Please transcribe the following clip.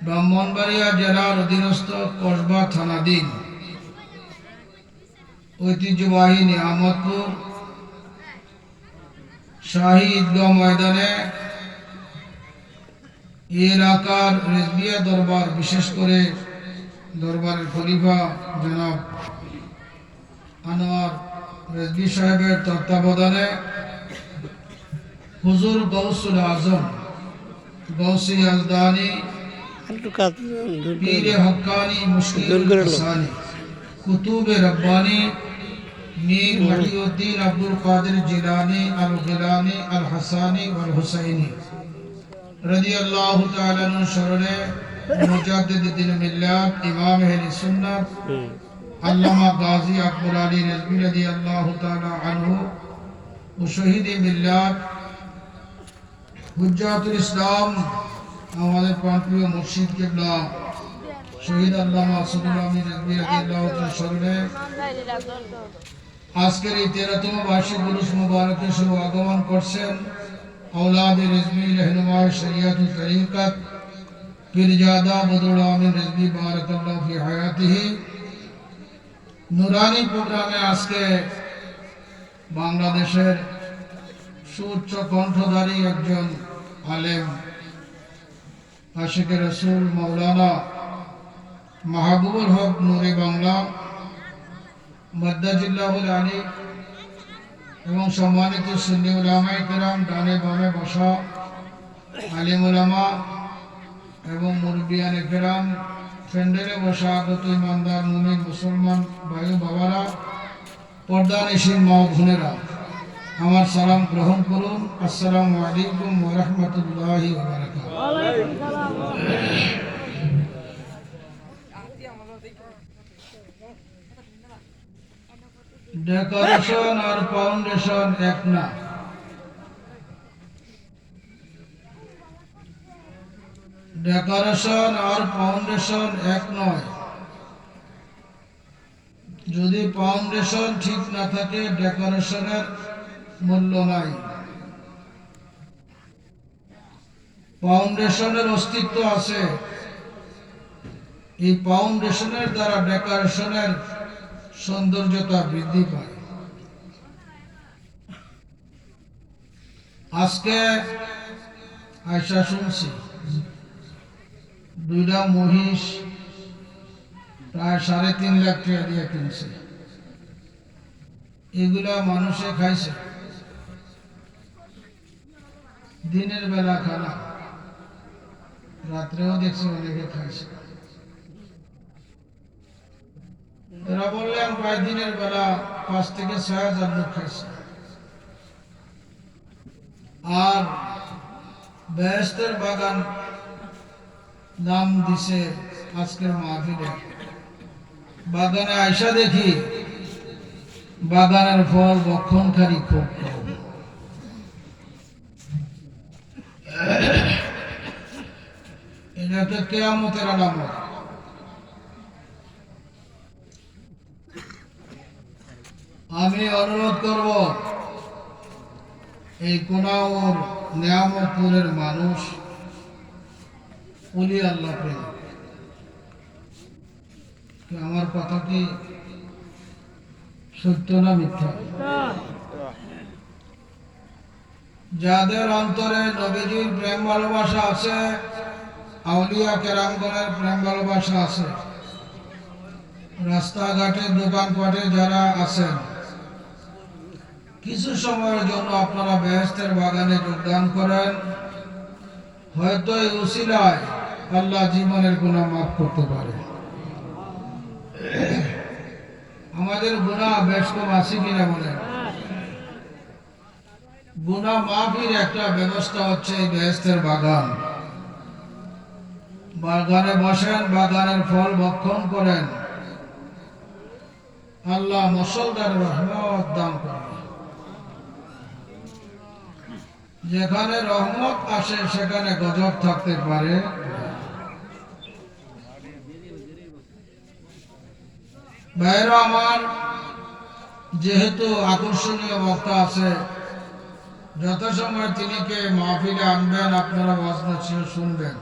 ব্রাহ্মণবাড়িয়া জেলার অধীনস্থ কসবা থানাধীন ঐতিহ্যবাহী নিয়ামতপুর শাহী ঈদগাহ ময়দানে এই এলাকার রেজবিয়া দরবার, বিশেষ করে দরবারের খলিফা জনাব আনোয়ার রেজবি সাহেবের তত্ত্বাবধানে হুজুর গৌসুল আজম গৌসি আজদানি পীরে হক্কানি মুশকিল হাসানি কুতুবে রব্বানি মীর মহিউদ্দিন আব্দুল কাদের জিলানি আল গিলানি আল হাসানি ওয়াল হুসাইনি রাদিয়াল্লাহু তাআলা আনহু শরণে মুজাদ্দিদ দ্বীন মিল্লাত ইমাম আহলে সুন্নাত আল্লামা গাজী আকবর আলী রেজভী রাদিয়াল্লাহু তাআলা আনহু ও শহীদ মিল্লাত হুজ্জাতুল ইসলাম আমাদের প্রাণপ্রিয় মুর্শিদ কিবলা শহীদ আল্লামা আসাদুল্লাহ আমিন রেজভী রাদিয়াল্লাহু তাআলা শরণে আজকের এই 13তম বার্ষিক উরুস মুবারকে শুভ আগমন করছেন औलाद रिजवी रहनुमा शरीयतुल तरीक़त पीरजादा बदरुल आमीन रिजवी बारकाल्लाहु फी हयातिही নুরানি প্রোগ্রামে আজকে বাংলাদেশের সুউচ্চ কণ্ঠধারী একজন আলেম আশিকে রাসূল মাওলানা মাহবুবুল হক নূরে বাংলা মাদ্দাজিল্লাহুল আলী এবং সম্মানিত সুন্নি উলামায়ে কেরাম, ডানে বামে বসা আলিম উলামা এবং মুরব্বিয়ানে কেরাম, ফ্যান্ডেলে বসা আগত ইমানদার মুমিন মুসলমান ভাই বাবারা, পর্দানিশীন মা বোনেরা, আমার সালাম গ্রহণ করুন। আসসালামু আলাইকুম ওয়া রাহমাতুল্লাহি ওয়া বারাকাতুহু। ডেকোরেশন আর ফাউন্ডেশন এক না। ডেকোরেশন আর ফাউন্ডেশন এক নয়। যদি ফাউন্ডেশন ঠিক না থাকে ডেকোরেশনের মূল্য নাই। ফাউন্ডেশনের অস্তিত্ব আছে, এই ফাউন্ডেশনের দ্বারা ডেকোরেশনের সৌন্দর্যতা বৃদ্ধি পায়। আজকে আয়সা শুনছি দুইটা মহিষ প্রায় 3.5 লাখ টাকা দিয়ে কিনছে। এগুলা মানুষে খাইছে, দিনের বেলা খানা, রাত্রেও দেখছে অনেকে খাইছে। এরা বললেন প্রায় দিনের বেলা 5 থেকে 6 হাজার লোক খাইছে। আর বেহেশতের বাগান নাম দিছে আজকের মাহফিলে। বাগানে আয়সা দেখি বাগানের ফল বক্ষণকারী খুব কম। এটা একটা কিয়ামতের আলামত। আমি অনুরোধ করব এই কোনাউর নিয়ামতপুরের মানুষ ওলি আল্লাহ প্রেম, আমার কথা কি সত্য না মিথ্যা? যাদের অন্তরে নবীজির প্রেম ভালোবাসা আছে, আউলিয়া কেরামগণের প্রেম ভালোবাসা আছে, রাস্তাঘাটে দোকানপাটে যারা আছেন, কিছু সময়ের জন্য আপনারা বেহেশতের বাগানে যোগদান করেন। হয়তো এই উসিলায় আল্লাহ জীবনের গুনাহ মাফ করতে পারে। আমাদের গুনাহ বেশ কম আছে কিনা বলেন? গুনাহ মাফের একটা ব্যবস্থা হচ্ছে এই বেহেশতের বাগান। বাগানে বসেন, বাগানের ফল ভক্ষণ করেন, আল্লাহ মুসলধারে রহমত দান করেন। যেখানে রহমত আসে সেখানে গজব থাকতে পারে। ভাইরা আমার, যেহেতু আকর্ষণীয় বক্তা আছে, যথাসময়ে তিনি কে মাহফিলে আনবেন, আপনারা ওয়াজ নসিহত শুনবেন।